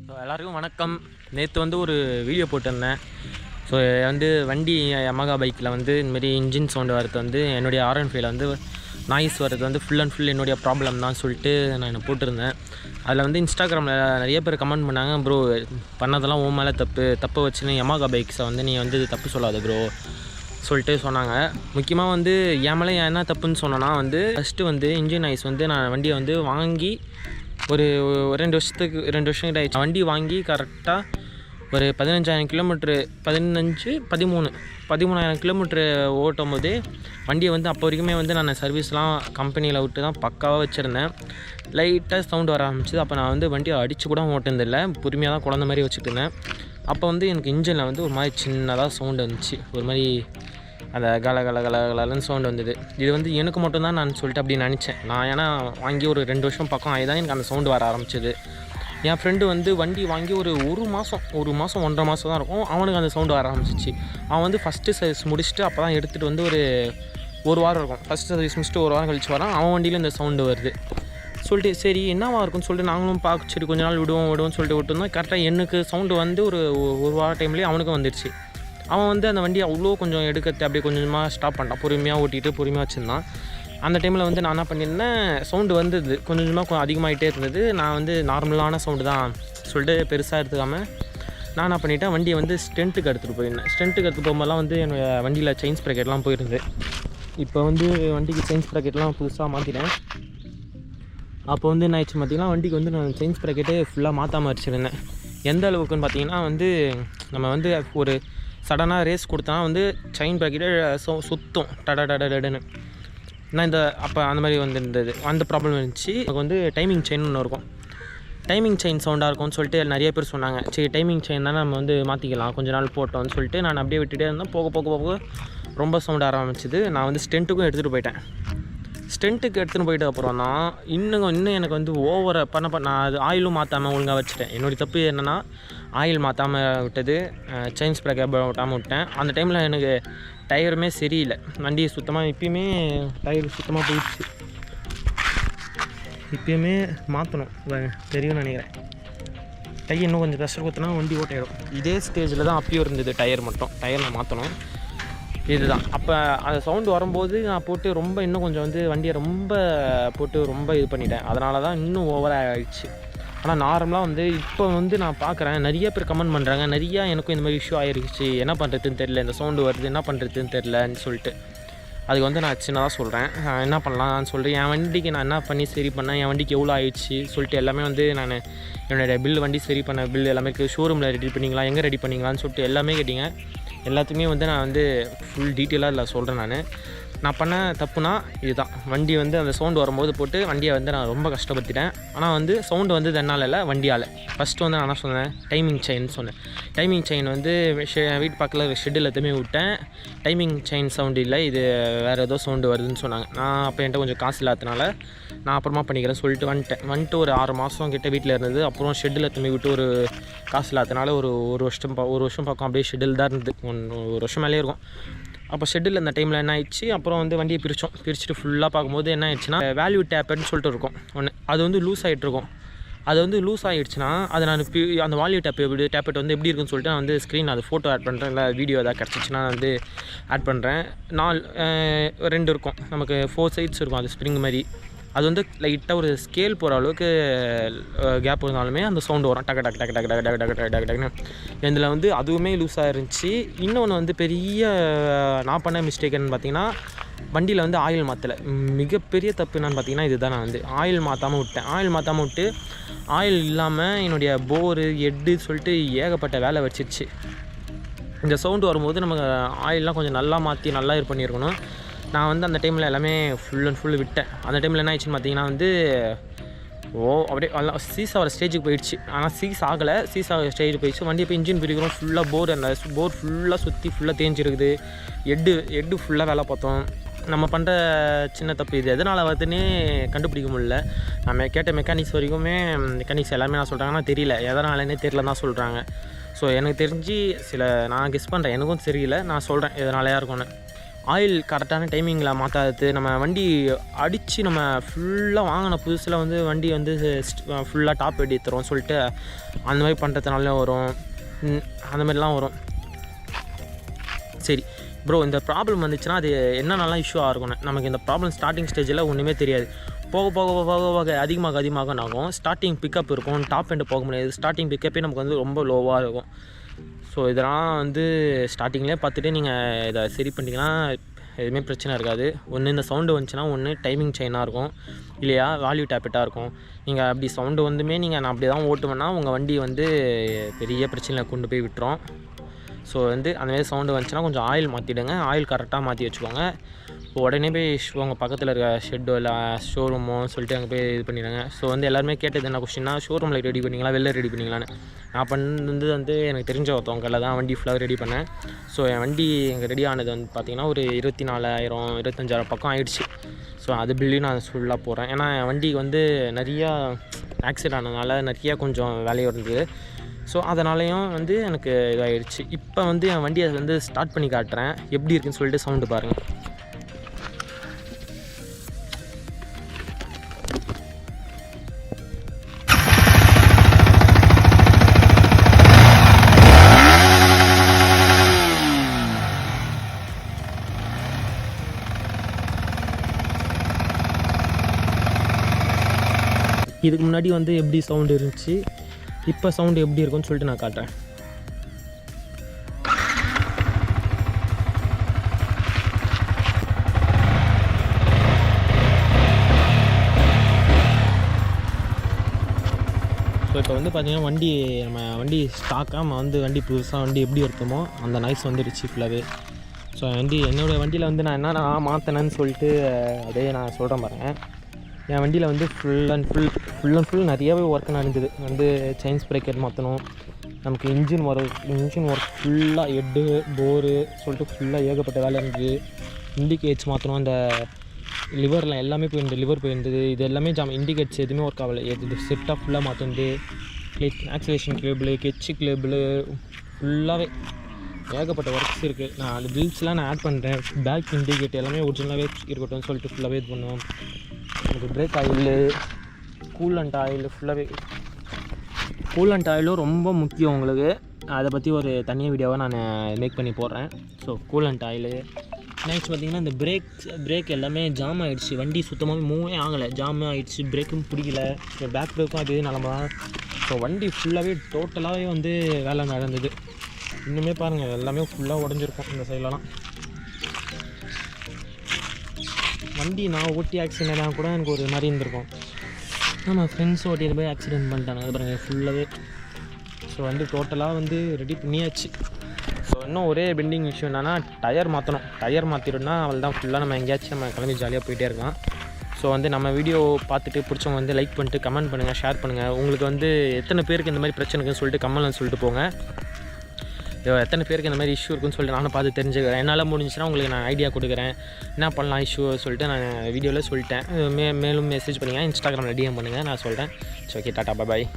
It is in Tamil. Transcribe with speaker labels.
Speaker 1: ஸோ எல்லாருக்கும் வணக்கம். நேற்று வந்து ஒரு வீடியோ போட்டிருந்தேன். ஸோ வந்து வண்டி யமகா பைக்கில் வந்து இந்தமாரி இன்ஜின் சவுண்டு வரது வந்து என்னுடைய R15 வந்து நாய்ஸ் வரது வந்து ஃபுல் அண்ட் ஃபுல் என்னுடைய ப்ராப்ளம் தான் சொல்லிட்டு நான் போட்டிருந்தேன். அதில் வந்து இன்ஸ்டாகிராமில் நிறைய பேர் கமெண்ட் பண்ணாங்க, ப்ரோ பண்ணதெல்லாம் உன் மேலே தப்பு வச்சுன்னு யமகா பைக்ஸை வந்து நீ வந்து தப்பு சொல்லாத ப்ரோ சொல்லிட்டு சொன்னாங்க. முக்கியமாக வந்து என் மேலே என்ன தப்புன்னு சொன்னேன்னா வந்து ஃபஸ்ட்டு வந்து இன்ஜின் நாய்ஸ் வந்து நான் வண்டியை வந்து வாங்கி ஒரு 2 வருஷம் கிட்ட ஆயிடுச்சு. வண்டி வாங்கி கரெக்டாக ஒரு 15,000 கிலோமீட்ரு 13,000 கிலோமீட்ரு ஓட்டும் போதே வண்டியை வந்து அப்போ வரைக்குமே வந்து நான் சர்வீஸ்லாம் கம்பெனியில் விட்டு தான் பக்காவாக வச்சுருந்தேன். லைட்டாக சவுண்டு வர ஆரம்பிச்சிது. அப்போ நான் வந்து வண்டியை அடித்து கூட ஓட்டினதில்லை, பொறுமையாக தான் குழந்த மாதிரி வச்சுட்டு இருந்தேன். அப்போ வந்து எனக்கு இன்ஜினில் வந்து ஒரு மாதிரி சின்னதாக சவுண்டு வந்துச்சு, ஒரு மாதிரி அந்த கலன்னு சவுண்டு வந்தது. இது வந்து எனக்கு மட்டும்தான் நான் சொல்லிட்டு அப்படி நினச்சேன். நான் ஏன்னா வாங்கி ஒரு 2 வருஷம் பக்கம் ஆகி தான் எனக்கு அந்த சவுண்டு வர ஆரம்பிச்சிது. என் ஃப்ரெண்டு வந்து வண்டி வாங்கி ஒரு மாதம் 1.5 மாதம் தான் இருக்கும், அவனுக்கு அந்த சவுண்டு வர ஆரம்பிச்சிச்சு. அவன் வந்து ஃபஸ்ட்டு சர்வீஸ் முடிச்சுட்டு அப்போ தான் எடுத்துகிட்டு வந்து ஒரு வாரம் இருக்கும். ஃபஸ்ட்டு சர்வீஸ் முடிச்சுட்டு ஒரு வாரம் கழிச்சு வரான், அவன் வண்டியில் இந்த சவுண்டு வருது சொல்லிட்டு சரி என்னவா இருக்குன்னு சொல்லிட்டு நாங்களும் சரி கொஞ்ச நாள் விடுவோம் சொல்லிட்டு விட்டுருந்தோம். கரெக்டாக எனக்கு சவுண்டு வந்து ஒரு வார டைம்லேயே அவனுக்கும் வந்துடுச்சு. அவன் வந்து அந்த வண்டியை அவ்வளோ கொஞ்சம் எடுக்கிறது அப்படியே கொஞ்சமாக ஸ்டாப் பண்ணிட்டான், பொறுமையாக ஓட்டிகிட்டு பொறுமையாக வச்சுருந்தான். அந்த டைமில் வந்து நான் என்ன பண்ணியிருந்தேன், சவுண்டு வந்தது கொஞ்சம் அதிகமாகிட்டே இருந்தது. நான் வந்து நார்மலான சவுண்டு தான் சொல்லிட்டு பெருசாக எடுத்துக்காமல் நான் என்ன பண்ணிவிட்டேன், வண்டியை வந்து ஸ்டெண்ட்டுக்கு எடுத்துகிட்டு போயிருந்தேன். ஸ்டெண்ட்டுக்கு எடுத்துகிட்டு போகும்போதெல்லாம் வந்து என்னோடய வண்டியில் செயின் ஸ்ப்ராக்கெட்லாம் போயிருந்தது. இப்போ வந்து வண்டிக்கு செயின் ஸ்ப்ராக்கெட்லாம் புதுசாக மாற்றிட்டேன். அப்போ வந்து என்ன ஆயிடுச்சு பார்த்தீங்கன்னா, வண்டிக்கு வந்து நான் செயின் ஸ்ப்ராக்கெட்டே ஃபுல்லாக மாற்றாமல் வச்சுருந்தேன். எந்த அளவுக்குன்னு பார்த்தீங்கன்னா வந்து நம்ம வந்து ஒரு சடனாக ரேஸ் கொடுத்தா வந்து செயின் ப்ராக்கெட்டே சுற்றும் டடன்னு. நான் அப்போ அந்த மாதிரி வந்து இருந்தது, அந்த ப்ராப்ளம் இருந்துச்சு. எனக்கு வந்து டைமிங் செயின் ஒன்று இருக்கும், டைமிங் செயின் சவுண்டாக இருக்கும்னு சொல்லிட்டு நிறைய பேர் சொன்னாங்க. சரி டைமிங் செயின் தானே நம்ம வந்து மாற்றிக்கலாம் கொஞ்ச நாள் போட்டோம்னு சொல்லிட்டு நான் அப்படியே விட்டுகிட்டே இருந்தேன். போக ரொம்ப சவுண்ட் ஆரம்பிச்சிது. நான் வந்து ஸ்டெண்ட்டுக்கும் எடுத்துகிட்டு போயிட்டேன். ஸ்டெண்ட்டுக்கு எடுத்துகிட்டு போயிட்டு அப்புறம் தான் இன்னும் எனக்கு வந்து ஓவராக நான் அது ஆயிலும் மாற்றாமல் ஒழுங்காக வச்சுட்டேன். என்னுடைய தப்பு என்னென்னா ஆயில் மாற்றாமல் விட்டது, செயின் ஸ்ப்ராக்கெட் ஓட்டாமல் விட்டேன். அந்த டைமில் எனக்கு டயருமே சரியில்லை, வண்டி சுத்தமாக இப்போயுமே டயர் சுத்தமாக போயிடுச்சு. இப்போயுமே மாற்றணும் தெரியும்னு நினைக்கிறேன். டயர் இன்னும் கொஞ்சம் ப்ரெஷர் கொடுத்தனா வண்டி ஓட்டாயிடும். இதே ஸ்டேஜில் தான் அப்பயும் இருந்தது, டயர் நான் மாற்றணும். இதுதான் அப்போ அந்த சவுண்டு வரும்போது நான் போட்டு இன்னும் கொஞ்சம் வந்து வண்டியை ரொம்ப இது பண்ணிட்டேன். அதனால தான் இன்னும் ஓவராக ஆகிடுச்சு. ஆனால் நார்மலாக வந்து இப்போ வந்து நான் பார்க்குறேன் நிறைய பேர் கமெண்ட் பண்ணுறாங்க, நிறையா எனக்கும் இந்த மாதிரி இஷ்யூ ஆகிருச்சு, என்ன பண்ணுறதுன்னு தெரில, இந்த சவுண்டு வருது என்ன பண்ணுறதுன்னு தெரிலன்னு சொல்லிட்டு. அதுக்கு வந்து நான் சின்னதாக சொல்கிறேன், என்ன பண்ணலான்னு சொல்லிட்டு என் வண்டிக்கு நான் என்ன பண்ணி சரி பண்ணேன், என் வண்டிக்கு எவ்வளோ ஆயிடுச்சு சொல்லிட்டு எல்லாமே வந்து நான் என்னுடைய வண்டி சரி பண்ண பில் எல்லாமே ஷோரூமில் ரெடி பண்ணிங்களா, எங்கே ரெடி பண்ணிங்களான்னு சொல்லிட்டு எல்லாமே கேட்டிங்க. எல்லாத்தையுமே வந்து நான் வந்து ஃபுல் டீட்டெயிலாக இல்லை சொல்கிறேன். நான் பண்ண தப்புனா இதுதான், வண்டி வந்து அந்த சவுண்டு வரும்போது போட்டு வண்டியை வந்து நான் ரொம்ப கஷ்டப்படுத்திட்டேன். ஆனால் வந்து சவுண்டு வந்து என்னால் இல்லை, வண்டியால். ஃபஸ்ட்டு வந்து நான் என்ன சொன்னேன், டைமிங் செயின் சொன்னேன். டைமிங் செயின் வந்து வீட்டு பக்கத்தில் ஷெட்டில் எல்லாத்தையுமே விட்டேன். டைமிங் செயின் சவுண்டு இல்லை, இது வேறு ஏதோ சவுண்டு வருதுன்னு சொன்னாங்க. நான் அப்போ என்கிட்ட கொஞ்சம் காசு இல்லாததுனால நான் அப்புறமா பண்ணிக்கிறேன் சொல்லிட்டு வந்துட்டு ஒரு 6 மாதம் கிட்டே வீட்டில் இருந்தது. அப்புறம் ஷெட்டில் எல்லாத்தையுமே விட்டு ஒரு காசு இல்லாததுனால ஒரு வருஷம் பக்கம் அப்படியே ஷெட்டில் தான் இருந்தது, 1 வருஷம் மேலே இருக்கும். அப்போ ஷெட்டில் அந்த டைமில் என்ன ஆயிடுச்சு, அப்புறம் வந்து வண்டியை பிரிச்சுட்டு ஃபுல்லாக பார்க்கும்போது என்ன ஆயிடுச்சுன்னா, வேல்யூ டேப்பர்னு சொல்லிட்டு இருக்கும் ஒன்று, அது வந்து லூஸ் ஆகிட்ருக்கும். அது வந்து லூஸ் ஆகிடுச்சுன்னா அது நான் அந்த வால்யூ டேப்பெட் வந்து எப்படி இருக்குன்னு சொல்லிட்டு நான் வந்து ஸ்க்ரீன் அது ஃபோட்டோ ஆட் பண்ணுறேன், இல்லை வீடியோ எதாவது கிடச்சிச்சின்னா நான் வந்து ஆட் பண்ணுறேன். 2 இருக்கும், நமக்கு 4 சைட்ஸ் இருக்கும், அது ஸ்ப்ரிங் மாதிரி. அது வந்து லைட்டாக ஒரு ஸ்கேல் போகிற அளவுக்கு கேப் இருந்தாலுமே அந்த சவுண்டு வரும், டக்குன்னு. இதில் வந்து அதுவுமே லூஸாக இருந்துச்சு. இன்னொன்று வந்து பெரிய நான் பண்ண மிஸ்டேக் என்னன்னு பார்த்தீங்கன்னா, வண்டியில் வந்து ஆயில் மாற்றலை. மிகப்பெரிய தப்பு என்னன்னு பார்த்தீங்கன்னா இதுதான், நான் வந்து ஆயில் மாற்றாமல் விட்டு ஆயில் இல்லாமல் என்னுடைய போரு ஹெட்டு சொல்லிட்டு ஏகப்பட்ட வேலை வச்சிருச்சு. இந்த சவுண்டு வரும்போது நமக்கு ஆயிலெலாம் கொஞ்சம் நல்லா மாற்றி நல்லா இது பண்ணியிருக்கணும். நான் வந்து அந்த டைமில் எல்லாமே ஃபுல் அண்ட் ஃபுல் விட்டேன். அந்த டைமில் என்ன ஆயிடுச்சுன்னு பார்த்தீங்கன்னா வந்து அப்படியே எல்லாம் சீஸ் ஆகிற ஸ்டேஜுக்கு போயிடுச்சு. ஆனால் சீஸ் ஆகலை, ஸ்டேஜுக்கு போயிடுச்சு. வண்டியை போய் இன்ஜின் பிரிக்கிறோம், ஃபுல்லாக அந்த போர் ஃபுல்லாக சுற்றி ஃபுல்லாக தேஞ்சிருக்குது. ஹெட்டு ஃபுல்லாக வேலை பார்த்தோம். நம்ம பண்ணுற சின்ன தப்பு இது எதனால் வருதுன்னே கண்டுபிடிக்க முடியல. நம்ம கேட்ட மெக்கானிக்ஸ் எல்லாமே நான் சொல்கிறாங்கன்னா தெரியல, எதனாலன்னே தெரியல தான் சொல்கிறாங்க. ஸோ எனக்கு தெரிஞ்சு நான் கெஸ் பண்ணுறேன், எனக்கும் தெரியல, நான் சொல்கிறேன் எதனாலையா இருக்கும்னு. ஆயில் கரெக்டான டைமிங்கில் மாற்றாதது, நம்ம வண்டி அடித்து நம்ம ஃபுல்லாக வாங்கின புதுசில் வந்து வண்டி வந்து ஃபுல்லாக டாப் வெடி தரும் சொல்லிட்டு அந்த மாதிரி பண்ணுறதுனால வரும், அந்த மாதிரிலாம் வரும். சரி ப்ரோ, இந்த ப்ராப்ளம் வந்துச்சுன்னா அது என்னென்னலாம் இஷ்யூவாக இருக்கும்னு நமக்கு இந்த ப்ராப்ளம் ஸ்டார்டிங் ஸ்டேஜில் ஒன்றுமே தெரியாது. போக போக போக போக அதிகமாக ஆகும். ஸ்டார்டிங் பிக்கப் இருக்கும், டாப் எண்டு போக முடியாது. ஸ்டார்டிங் பிக்கப்பே நமக்கு வந்து ரொம்ப லோவாக இருக்கும். ஸோ இதெல்லாம் வந்து ஸ்டார்டிங்லேயே பார்த்துட்டு நீங்கள் இதை சரி பண்ணிட்டீங்கன்னா எதுவுமே பிரச்சனை இருக்காது. ஒன்று இந்த சவுண்டு வந்துச்சுன்னா ஒன்று டைமிங் செயினாக இருக்கும், இல்லையா வேல்யூ டேப்பெட்டாக இருக்கும். நீங்கள் அப்படி சவுண்டு வந்துமே நீங்கள் அப்படி தான் ஓட்டுவேன்னா உங்கள் வண்டி வந்து பெரிய பிரச்சனையில் கொண்டு போய் விட்டுரும். ஸோ வந்து அந்தமாதிரி சவுண்டு வந்துச்சுன்னா கொஞ்சம் ஆயில் மாற்றிடுங்க. ஆயில் கரெக்டாக மாற்றி வச்சுக்கோங்க. இப்போ உடனே போய் உங்கள் பக்கத்தில் இருக்க ஷெட்டோ இல்லை ஷோரூமோ சொல்லிட்டு அங்கே போய் இது பண்ணிடுங்க. ஸோ வந்து எல்லாருமே கேட்டது என்ன கொஸ்டின்னா, ஷோரூமில் ரெடி பண்ணிங்களா வெளில ரெடி பண்ணிங்களான்னு. நான் பண்ணது வந்து எனக்கு தெரிஞ்ச ஒருத்தவங்க கையில் தான் வண்டி ஃபுல்லாக ரெடி பண்ணேன். ஸோ என் வண்டி எங்கள் ரெடி ஆனது வந்து பார்த்திங்கன்னா ஒரு 24,000 25,000 பக்கம் ஆகிடுச்சு. ஸோ அது பில்லையும் நான் ஃபுல்லாக போகிறேன். ஏன்னா என் வண்டிக்கு வந்து நிறையா ஆக்சிடென்ட் ஆனதுனால நிறையா கொஞ்சம் வேலையும் இருந்தது. ஸோ அதனாலேயும் வந்து எனக்கு இதாகிடுச்சு. இப்போ வந்து என் வண்டியை வந்து ஸ்டார்ட் பண்ணி காட்டுறேன் எப்படி இருக்குன்னு சொல்லிட்டு சவுண்டு பாருங்கள். இதுக்கு முன்னாடி வந்து எப்படி சவுண்டு இருந்துச்சு, இப்போ சவுண்டு எப்படி இருக்குன்னு சொல்லிட்டு நான் காட்டுறேன். ஸோ இப்போ வந்து பார்த்திங்கன்னா நம்ம வண்டி ஸ்டாக்காக நம்ம வந்து வண்டி புதுசாக வண்டி எப்படி எடுத்தோமோ அந்த நாய்ஸ் வந்துடுச்சு ஃபுல்லாகவே. ஸோ என்னோடய வண்டியில் வந்து நான் என்னென்ன மாற்றினேன்னு சொல்லிட்டு அதே நான் சொல்கிறேன் பாருங்கள். என் வண்டியில் வந்து ஃபுல் அண்ட் ஃபுல் நிறையாவே ஒர்க் நடந்தது. வந்து செயின்ஸ் பிரேக்கர் மாற்றணும், நமக்கு இன்ஜின் ஒர்க் ஃபுல்லாக ஹெட்டு போரு சொல்லிட்டு ஃபுல்லாக ஏகப்பட்ட வேலை இருந்தது. இண்டிகேட்ஸ் மாற்றணும், அந்த லிவரில் எல்லாமே போயிருந்தது, லிவர் போயிருந்தது. இது எல்லாமே இண்டிகேட்ஸ் எதுவுமே ஒர்க் ஆகலை. இது செட்டாக ஃபுல்லாக மாற்றினது. ஆக்சிலேஷன் கேபிள், கெட்சு கேபிள் ஃபுல்லாகவே ஏகப்பட்ட ஒர்க்ஸ் இருக்குது. நான் அந்த பில்ஸ்லாம் நான் ஆட் பண்ணுறேன். பேக் இண்டிகேட் எல்லாமே ஒரிஜினலாகவே இருக்கட்டும்னு சொல்லிட்டு ஃபுல்லாகவே இது பண்ணுவோம். நமக்கு பிரேக் ஆயிலு, கூலண்ட் ஆயில் ஃபுல்லாகவே. கூலண்ட் ஆயிலும் ரொம்ப முக்கியம் உங்களுக்கு. அதை பற்றி ஒரு தனியாக வீடியோவை நான் மேக் பண்ணி போடுறேன். So coolant oil. நெக்ஸ்ட் பார்த்திங்கன்னா இந்த பிரேக் எல்லாமே ஜாம் ஆகிடுச்சு. வண்டி சுத்தமாகவே மூவே ஆகலை, ஜாம் ஆகிடுச்சு. பிரேக்கும் பிடிக்கல, பேக் பிரேக்கும் அதே நிலமா. ஸோ வண்டி ஃபுல்லாகவே டோட்டலாகவே வந்து வேலை நடந்தது. இன்னுமே பாருங்கள் எல்லாமே ஃபுல்லாக உடஞ்சிருக்கும் இந்த சைட்லலாம். வண்டி நான் ஓட்டி ஆக்சிடென்ட் ஆனால் கூட எனக்கு ஒரு மாதிரி இருந்திருக்கும். நம்ம ஃப்ரெண்ட்ஸ் ஓட்டிட்டு போய் ஆக்சிடென்ட் பண்ணிட்டாங்க. அது பாருங்கள் ஃபுல்லாகவே. ஸோ வந்து டோட்டலாக வந்து ரெடி பண்ணியாச்சு. ஸோ இன்னும் ஒரே பெண்டிங் விஷயம் என்னென்னா டயர் மாற்றணும். டயர் மாற்றிட்டோம்னா அவள் தான் ஃபுல்லாக நம்ம எங்கேயாச்சும் நம்ம கிளம்பி ஜாலியாக போயிட்டே இருக்கலாம். ஸோ வந்து நம்ம வீடியோ பார்த்துட்டு பிடிச்சவங்க வந்து லைக் பண்ணிட்டு கமெண்ட் பண்ணுங்கள், ஷேர் பண்ணுங்கள். உங்களுக்கு வந்து எத்தனை பேருக்கு இந்த மாதிரி பிரச்சனை இருக்குன்னு சொல்லிட்டு கமெண்ட்னு சொல்லிட்டு போங்க. எத்தனை பேருக்கு இந்த மாதிரி இஷ்யூ இருக்குன்னு சொல்லிட்டு நானும் பார்த்து தெரிஞ்சுக்கிறேன். என்னால் முடிஞ்சுன்னா உங்களுக்கு நான் ஐடியா கொடுக்குறேன் என்ன பண்ணலாம் இஷ்யூ சொல்லிட்டு நான் வீடியோவில் சொல்லிட்டேன். மேலும் மெசேஜ் பண்ணுங்கள், இன்ஸ்டாகிராமில் டிஎம் பண்ணுங்கள், நான் சொல்கிறேன். ஸோ ஓகே, டாட்டா பாய்.